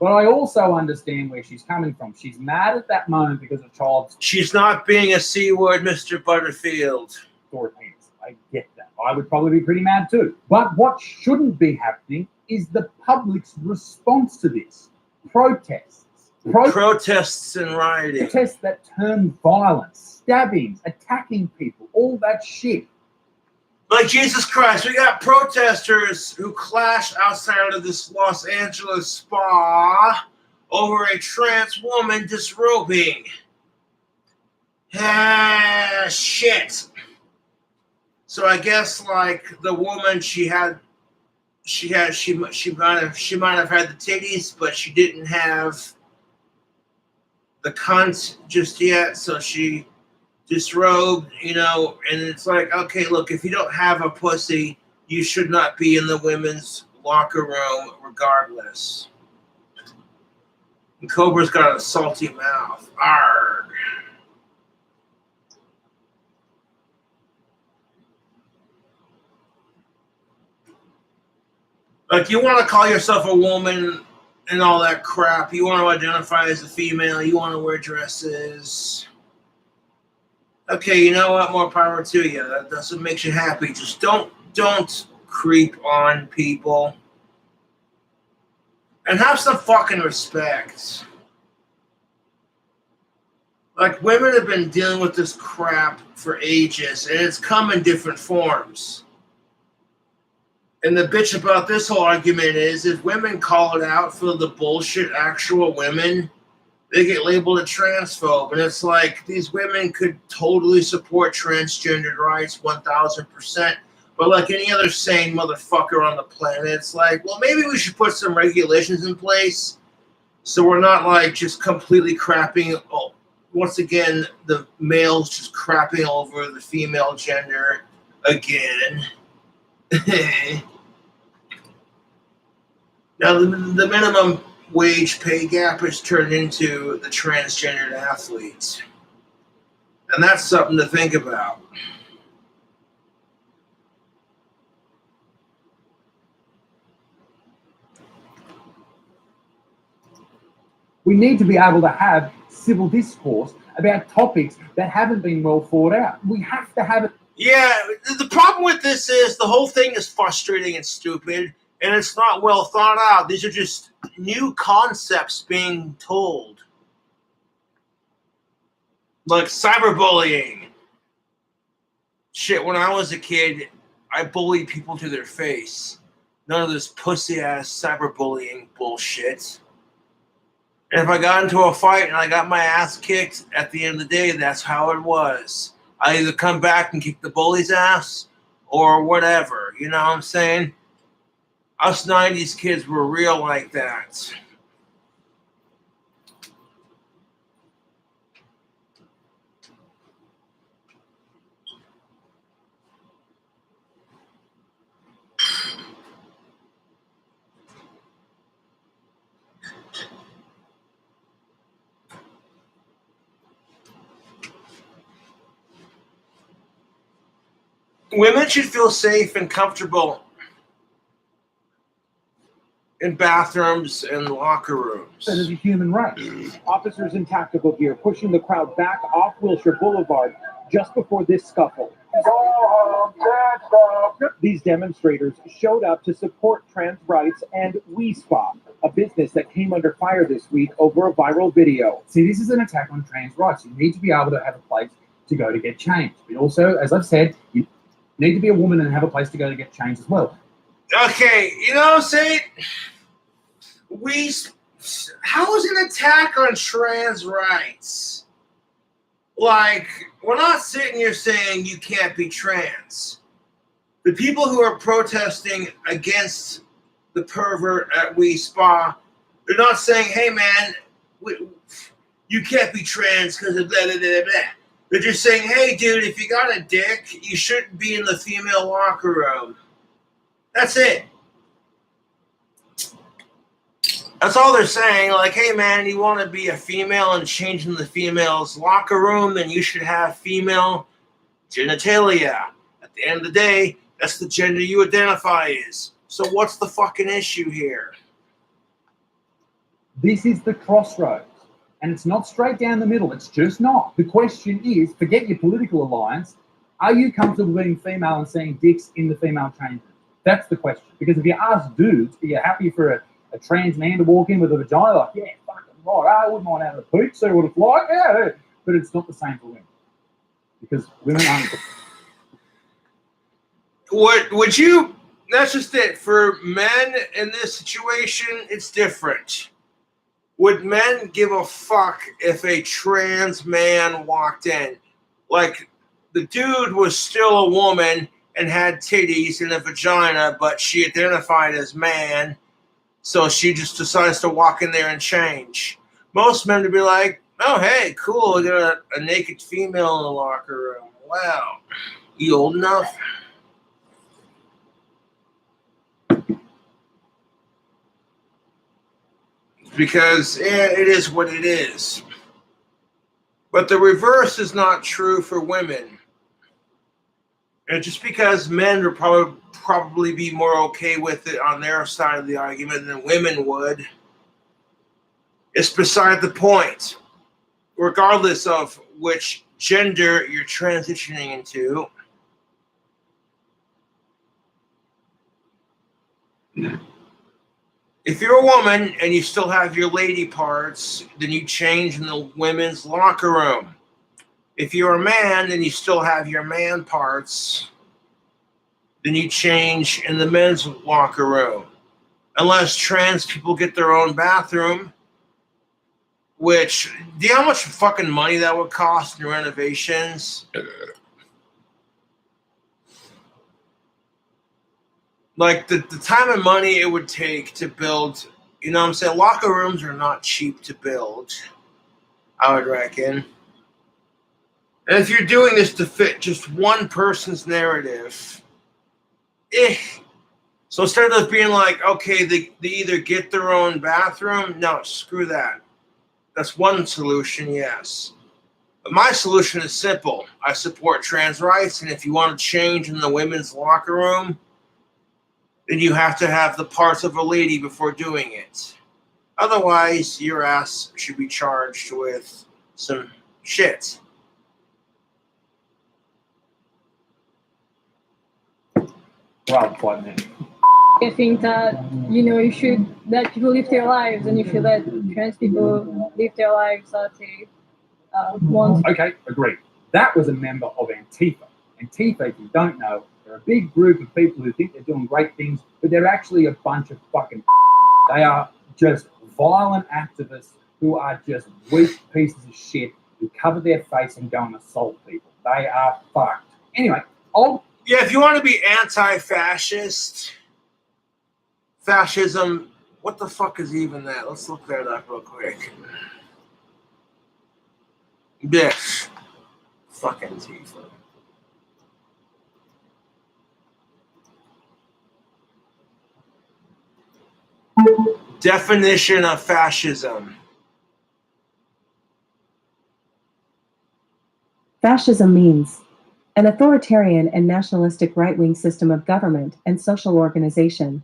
But I also understand where she's coming from. She's mad at that moment because a child's She's not being a C-word, Mr. Butterfield. story penis. I get that. I would probably be pretty mad too. But what shouldn't be happening is the public's response to this. Protests. Protests and rioting. Protests that turn violent, stabbings, attacking people, all that shit. Like Jesus Christ, we got protesters who clash outside of this Los Angeles spa over a trans woman disrobing. Ah, shit. So I guess like the woman she might have had the titties, but she didn't have the cunt just yet, so she disrobed, you know, and it's like, okay, look, if you don't have a pussy, you should not be in the women's locker room regardless. And Cobra's got a salty mouth. Arrgh. Like, you want to call yourself a woman and all that crap. You want to identify as a female. You want to wear dresses. Okay, you know what? More power to you. That doesn't make you happy. Just don't creep on people. And have some fucking respect. Like, women have been dealing with this crap for ages, and it's come in different forms. And the bitch about this whole argument is if women call it out for the bullshit actual women, they get labeled a transphobe. And it's like, these women could totally support transgendered rights 1,000%. But like any other sane motherfucker on the planet, it's like, well, maybe we should put some regulations in place so we're not like just completely crapping. Oh, once again, the males just crapping over the female gender again. Now, the minimum wage pay gap has turned into the transgendered athletes. And that's something to think about. We need to be able to have civil discourse about topics that haven't been well thought out. We have to have it. Yeah, the problem with this is the whole thing is frustrating and stupid, and it's not well thought out. These are just new concepts being told. Like cyberbullying. Shit, when I was a kid, I bullied people to their face. None of this pussy-ass cyberbullying bullshit. And if I got into a fight and I got my ass kicked, at the end of the day, that's how it was. I either come back and kick the bully's ass or whatever. You know what I'm saying? Us 90s kids were real like that. Women should feel safe and comfortable in bathrooms and locker rooms. That is a human right. Officers in tactical gear pushing the crowd back off Wilshire Boulevard just before this scuffle. These demonstrators showed up to support trans rights and We Spa, a business that came under fire this week over a viral video. See, this is an attack on trans rights. You need to be able to have a place to go to get changed. But also, as I've said, you need to be a woman and have a place to go to get changed as well. Okay, you know what I'm saying? How is an attack on trans rights? Like, we're not sitting here saying you can't be trans. The people who are protesting against the pervert at We Spa, they're not saying, hey man, you can't be trans because of blah, blah, blah, blah. They're just saying, hey dude, if you got a dick, you shouldn't be in the female locker room. That's it. That's all they're saying. Like, hey man, you want to be a female and change in the female's locker room, then you should have female genitalia. At the end of the day, that's the gender you identify as. So what's the fucking issue here? This is the crossroads. And it's not straight down the middle. It's just not. The question is, forget your political alliance. Are you comfortable being female and seeing dicks in the female change room? That's the question. Because if you ask dudes, are you happy for a trans man to walk in with a vagina? Like, yeah, fucking right. I wouldn't mind having a poop, see what it's like. Yeah. But it's not the same for women. Because women aren't. What would you? That's just it. For men in this situation, it's different. Would men give a fuck if a trans man walked in? Like, the dude was still a woman and had titties and a vagina, but she identified as man, so she just decides to walk in there and change. Most men would be like, oh, hey, cool, we got a naked female in the locker room. Wow. You old enough? Because it is what it is. But the reverse is not true for women. And just because men would probably be more okay with it on their side of the argument than women would, it's beside the point. Regardless of which gender you're transitioning into, if you're a woman and you still have your lady parts, then you change in the women's locker room. If you're a man and you still have your man parts, then you change in the men's locker room. Unless trans people get their own bathroom, which, do you know how much fucking money that would cost in renovations? Like, the time and money it would take to build, you know what I'm saying? Locker rooms are not cheap to build, I would reckon. And if you're doing this to fit just one person's narrative, So instead of being like, okay, they either get their own bathroom, no, screw that. That's one solution, yes. But my solution is simple. I support trans rights, and if you want to change in the women's locker room, then you have to have the parts of a lady before doing it. Otherwise, your ass should be charged with some shit. Wow, quite many. I think that, you should let people live their lives, and you should let trans people live their lives as they want. Okay, agreed. That was a member of Antifa. Antifa, if you don't know, they're a big group of people who think they're doing great things, but they're actually a bunch of fucking. They are just violent activists who are just weak pieces of shit who cover their face and go and assault people. They are fucked. Anyway, yeah, if you want to be anti-fascist, fascism, what the fuck is even that? Let's look that up real quick. Bitch. Fucking Antifa. Definition of fascism. Fascism means an authoritarian and nationalistic right-wing system of government and social organization.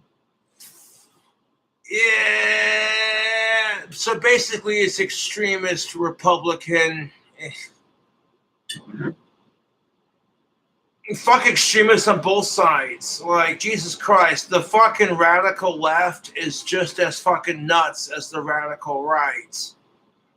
Yeah. So basically, it's extremist, Republican. Fuck extremists on both sides. Like, Jesus Christ, the fucking radical left is just as fucking nuts as the radical right.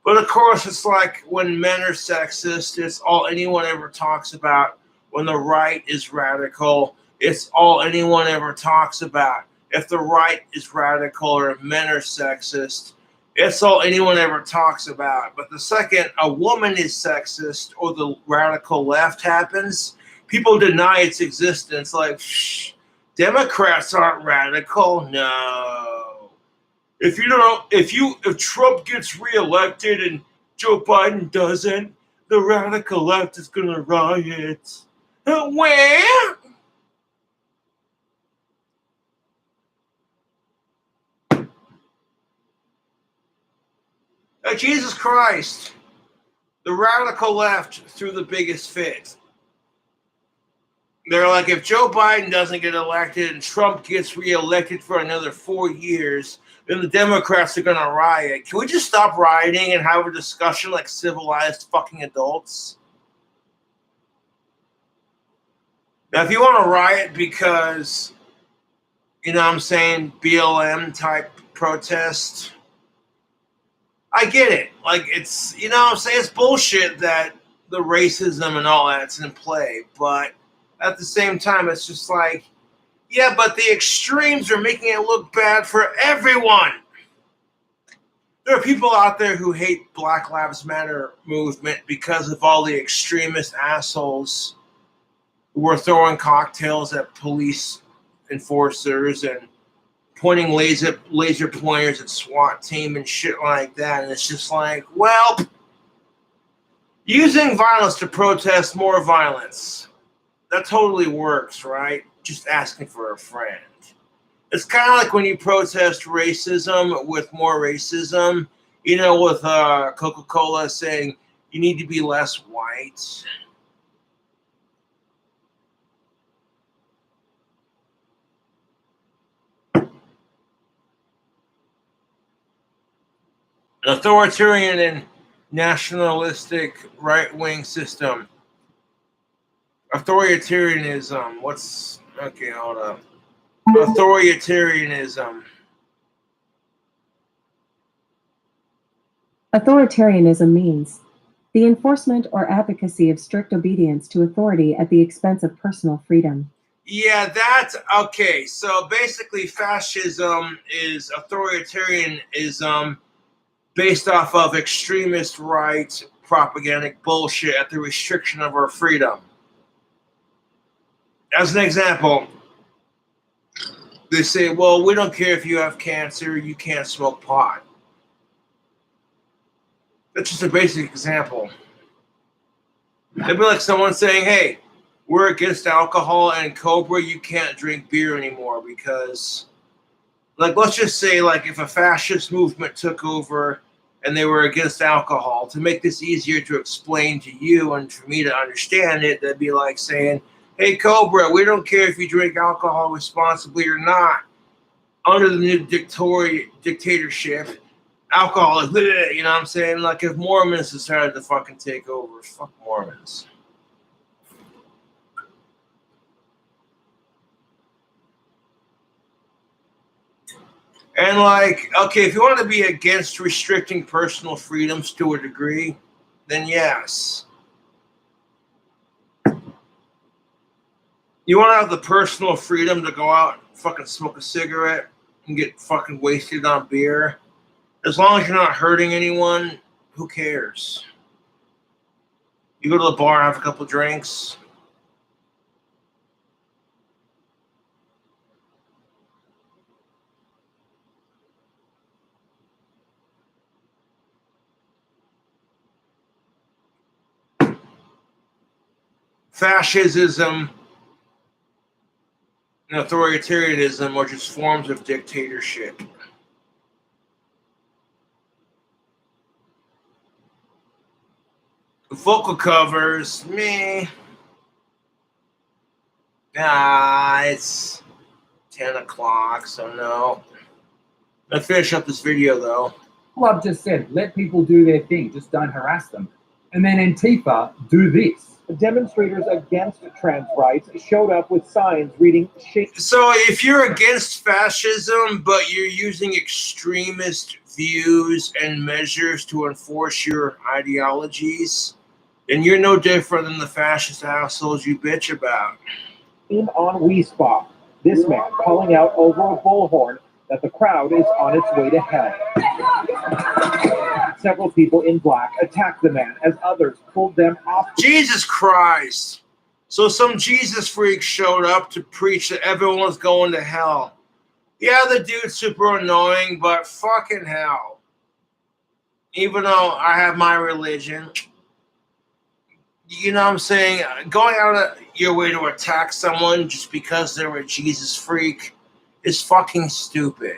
But of course, it's like when men are sexist, it's all anyone ever talks about. When the right is radical, it's all anyone ever talks about. If the right is radical or men are sexist, it's all anyone ever talks about. But the second a woman is sexist or the radical left happens, people deny its existence. Like, Democrats aren't radical. No. If Trump gets reelected and Joe Biden doesn't, the radical left is gonna riot. Where? Jesus Christ. The radical left threw the biggest fit. They're like, if Joe Biden doesn't get elected and Trump gets reelected for another 4 years, then the Democrats are gonna riot. Can we just stop rioting and have a discussion like civilized fucking adults? Now, if you want to riot because, you know what I'm saying, BLM type protest, I get it. Like, it's, you know what I'm saying, it's bullshit that the racism and all that's in play. But at the same time, it's just like, yeah, but the extremes are making it look bad for everyone. There are people out there who hate Black Lives Matter movement because of all the extremist assholes who were throwing cocktails at police enforcers and pointing laser pointers at SWAT team and shit like that. And it's just like, well, using violence to protest more violence, that totally works, right? Just asking for a friend. It's kind of like when you protest racism with more racism, you know, with Coca-Cola saying you need to be less white. An authoritarian and nationalistic right-wing system. Authoritarianism. Okay, hold up. Authoritarianism. Authoritarianism means the enforcement or advocacy of strict obedience to authority at the expense of personal freedom. Yeah, that's okay. So basically, fascism is authoritarianism based off of extremist right propagandic bullshit at the restriction of our freedom. As an example, they say, well, we don't care if you have cancer, you can't smoke pot. That's just a basic example. It'd be like someone saying, hey, we're against alcohol, and Cobra, you can't drink beer anymore because, like, let's just say, like, if a fascist movement took over and they were against alcohol, to make this easier to explain to you and for me to understand it, that'd be like saying, hey, Cobra, we don't care if you drink alcohol responsibly or not. Under the new dictatorship, alcohol is, you know what I'm saying? Like, if Mormons decided to fucking take over, fuck Mormons. And, like, okay, if you want to be against restricting personal freedoms to a degree, then yes. You want to have the personal freedom to go out and fucking smoke a cigarette and get fucking wasted on beer. As long as you're not hurting anyone, who cares? You go to the bar, have a couple drinks. Fascism and authoritarianism are just forms of dictatorship. Vocal covers, me. It's 10 o'clock, so no. Let's finish up this video, though. Well, I've just said, let people do their thing, just don't harass them. And then Antifa, do this. Demonstrators against trans rights showed up with signs reading "Shake." So if you're against fascism, but you're using extremist views and measures to enforce your ideologies, then you're no different than the fascist assholes you bitch about. On We Spot, this man calling out over a bullhorn that the crowd is on its way to hell. Several people in black attacked the man as others pulled them off. Jesus Christ. So some Jesus freak showed up to preach that everyone's going to hell. Yeah, the dude's super annoying, but fucking hell. Even though I have my religion, you know what I'm saying? Going out of your way to attack someone just because they're a Jesus freak is fucking stupid.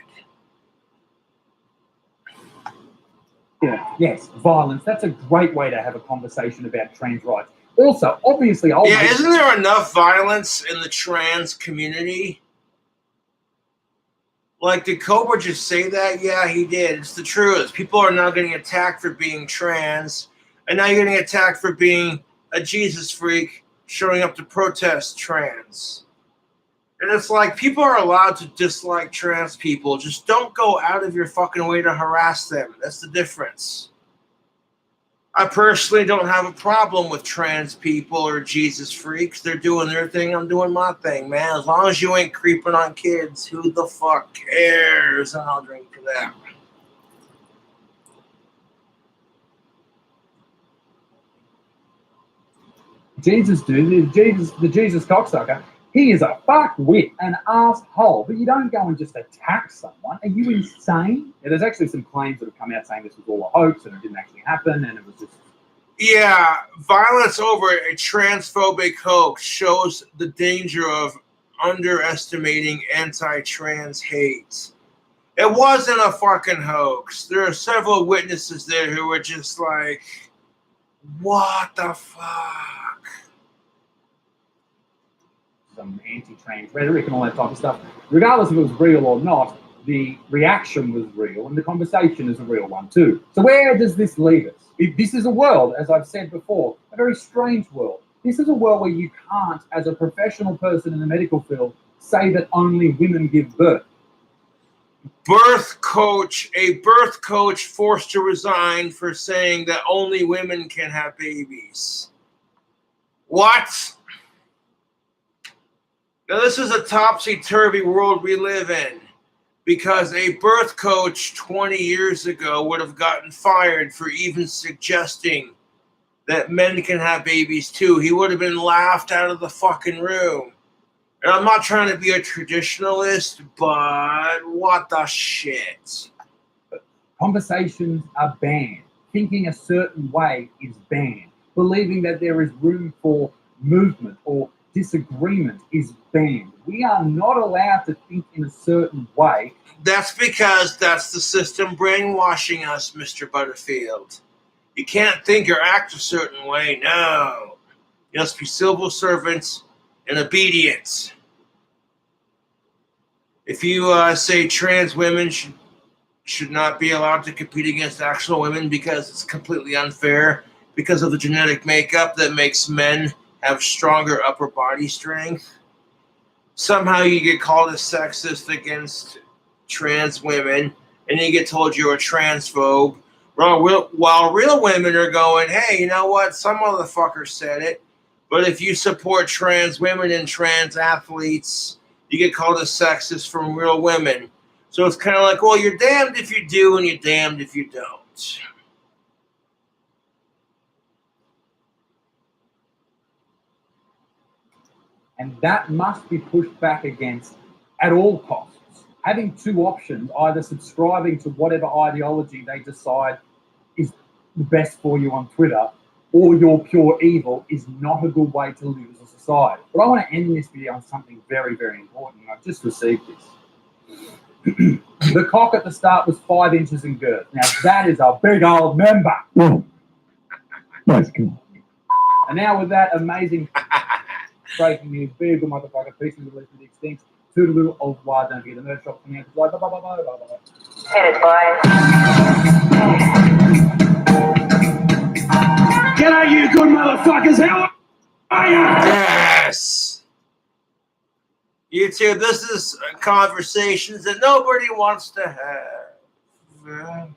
Yeah, yes, violence. That's a great way to have a conversation about trans rights. Also, obviously, isn't there enough violence in the trans community? Like, did Cobra just say that? Yeah, he did. It's the truth. People are now getting attacked for being trans, and now you're getting attacked for being a Jesus freak showing up to protest trans. And it's like, people are allowed to dislike trans people. Just don't go out of your fucking way to harass them. That's the difference. I personally don't have a problem with trans people or Jesus freaks. They're doing their thing. I'm doing my thing, man. As long as you ain't creeping on kids, who the fuck cares? And I'll drink to that. Jesus, dude, the Jesus cocksucker, he is a fuckwit, an asshole. But you don't go and just attack someone. Are you insane? Yeah, there's actually some claims that have come out saying this was all a hoax and it didn't actually happen, and it was just. Yeah, violence over a transphobic hoax shows the danger of underestimating anti-trans hate. It wasn't a fucking hoax. There are several witnesses there who were just like, what the fuck? Some anti-trans rhetoric and all that type of stuff. Regardless if it was real or not, the reaction was real and the conversation is a real one too. So where does this leave us? This is a world, as I've said before, a very strange world. This is a world where you can't, as a professional person in the medical field, say that only women give birth. A birth coach forced to resign for saying that only women can have babies. What? Now, this is a topsy-turvy world we live in, because a birth coach 20 years ago would have gotten fired for even suggesting that men can have babies too. He would have been laughed out of the fucking room. And I'm not trying to be a traditionalist, but what the shit? Conversations are banned. Thinking a certain way is banned. Believing that there is room for movement or disagreement is banned. We are not allowed to think in a certain way. That's because that's the system brainwashing us, Mr. Butterfield. You can't think or act a certain way. No. You must be civil servants and obedience. If you say trans women should not be allowed to compete against actual women because it's completely unfair, because of the genetic makeup that makes men have stronger upper body strength, somehow you get called a sexist against trans women, and you get told you're a transphobe, while real women are going, hey, you know what? Some motherfucker said it, but if you support trans women and trans athletes, you get called a sexist from real women. So it's kind of like, well, you're damned if you do and you're damned if you don't. And that must be pushed back against at all costs. Having two options, either subscribing to whatever ideology they decide is the best for you on Twitter, or you're pure evil, is not a good way to live as a society. But I want to end this video on something very, very important. I've just received this. The cock at the start was 5 inches in girth. Now that is a big old member. That's cool. And now with that amazing breaking news, be a good motherfucker, peace and release with the extinct. Toodaloo, au revoir, don't forget the merch shop coming out. Bye bye bye bye bye bye. Hit it, boys. G'day, you good motherfuckers. How are you? Yes. YouTube, this is conversations that nobody wants to have.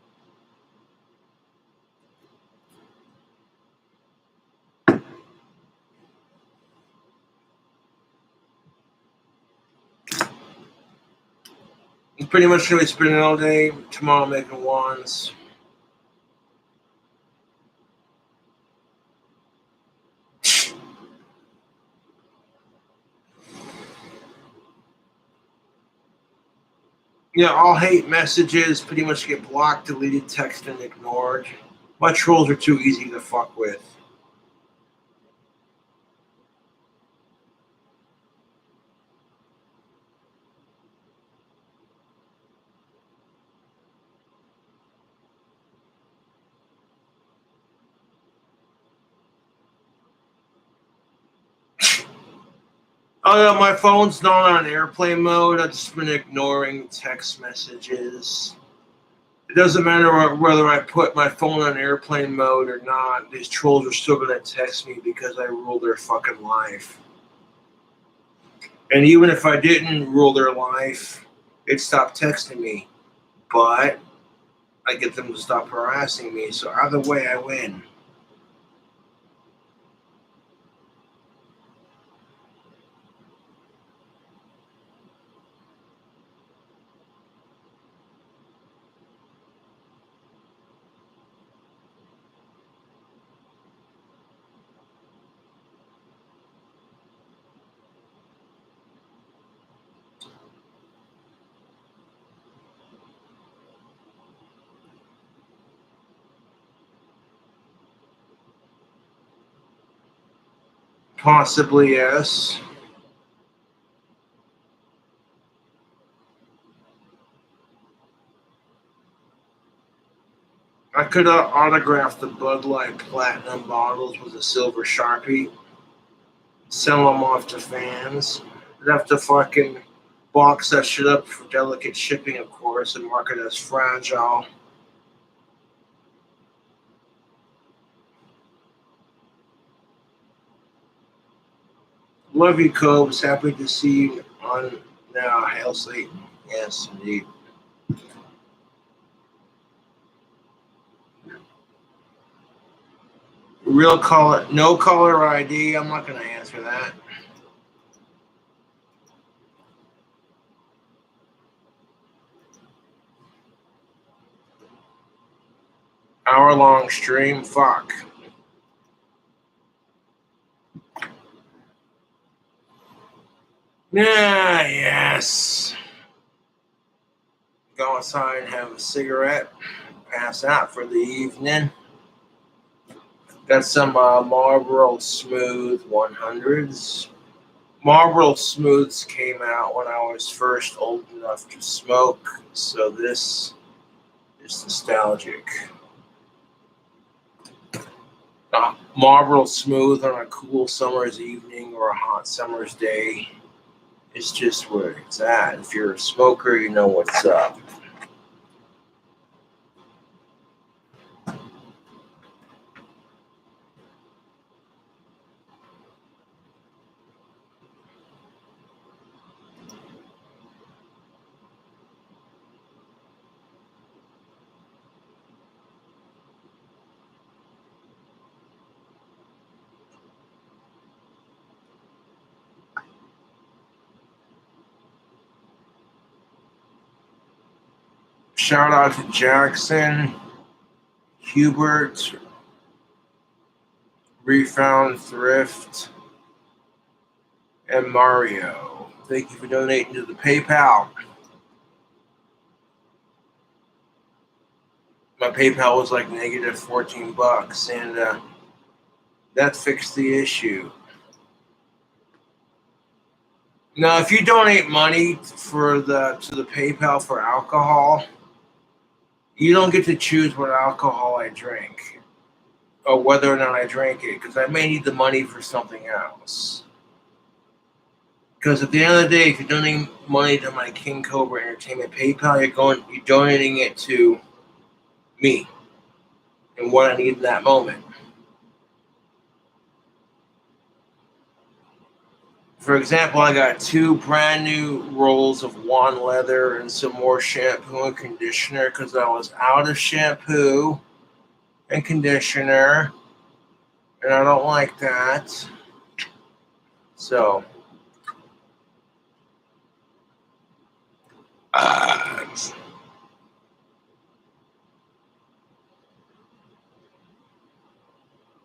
I'm pretty much going to be spending all day tomorrow making wands. Yeah, all hate messages pretty much get blocked, deleted, texted, and ignored. My trolls are too easy to fuck with. Oh no, my phone's not on airplane mode. I've just been ignoring text messages. It doesn't matter whether I put my phone on airplane mode or not. These trolls are still going to text me because I rule their fucking life. And even if I didn't rule their life, they'd stop texting me. But I get them to stop harassing me. So either way, I win. Possibly, yes. I could autograph the Bud Light Platinum bottles with a silver Sharpie, sell them off to fans. I'd have to fucking box that shit up for delicate shipping, of course, and mark it as fragile. Love you, Cobes. Happy to see you on now. Hail Satan. Yes, indeed. Real caller, no caller ID. I'm not going to answer that. Hour-long stream. Fuck. Yeah, yes. Go outside and have a cigarette. Pass out for the evening. Got some Marlboro Smooth 100s. Marlboro Smooths came out when I was first old enough to smoke, so this is nostalgic. Marlboro Smooth on a cool summer's evening or a hot summer's day is just where it's at. If you're a smoker, you know what's up. Shout out to Jackson, Hubert, Refound Thrift, and Mario. Thank you for donating to the PayPal. My PayPal was like negative $14, and that fixed the issue. Now, if you donate money to the PayPal for alcohol, you don't get to choose what alcohol I drink or whether or not I drink it, because I may need the money for something else. Because at the end of the day, if you're donating money to my King Cobra Entertainment PayPal, you're donating it to me and what I need in that moment. For example, I got 2 brand new rolls of One Leather and some more shampoo and conditioner because I was out of shampoo and conditioner, and I don't like that. So,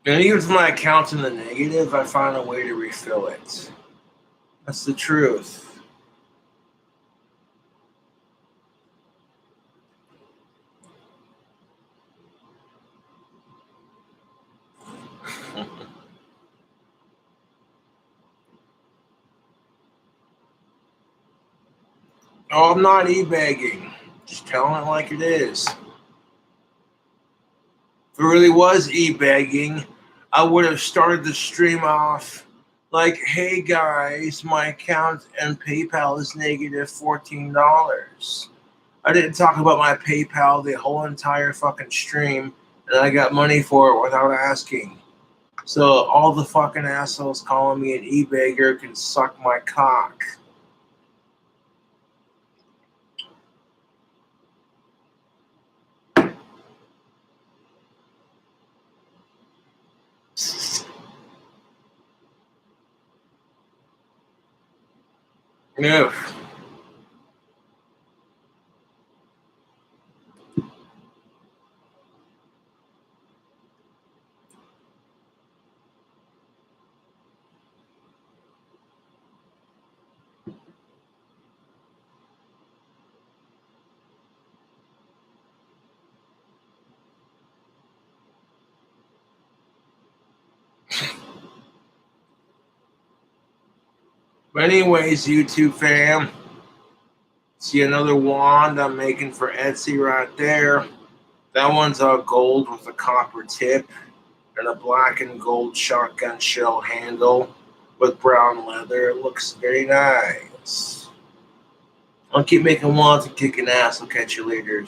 and even if my account's in the negative, I find a way to refill it. That's the truth. Oh, I'm not e-bagging. Just telling it like it is. If it really was e-bagging, I would have started the stream off Like, hey guys, my account and PayPal is negative $14. I didn't talk about my PayPal the whole entire fucking stream, and I got money for it without asking. So all the fucking assholes calling me an e-bagger can suck my cock. Yeah. But anyways, YouTube fam, see another wand I'm making for Etsy right there. That one's all gold with a copper tip and a black and gold shotgun shell handle with brown leather. It looks very nice. I'll keep making wands and kicking ass. I'll catch you later.